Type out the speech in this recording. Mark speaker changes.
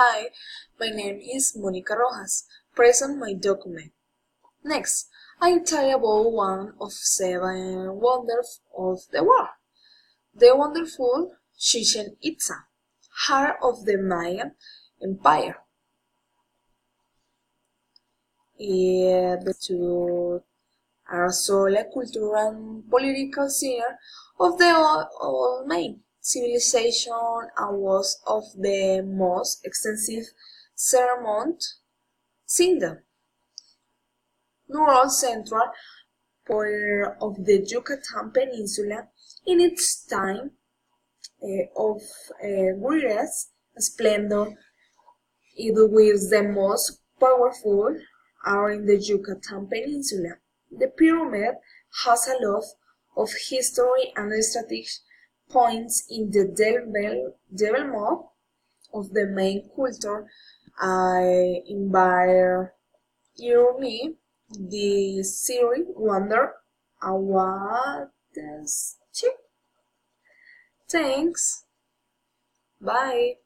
Speaker 1: Hi, my name is Monica Rojas. Present my document. Next, I'll tell you about one of seven wonders of the world. The wonderful Chichen Itza, heart of the Mayan Empire. The two are solely cultural and political center of the old Mayan civilization and was of the most extensive settlement kingdom. Rural central part of the Yucatan Peninsula in its time of greatest splendor. It was the most powerful are in the Yucatan Peninsula. The pyramid has a lot of history and strategic points in the development of the main culture. I invite me the series Wonder Award. Thanks. Bye.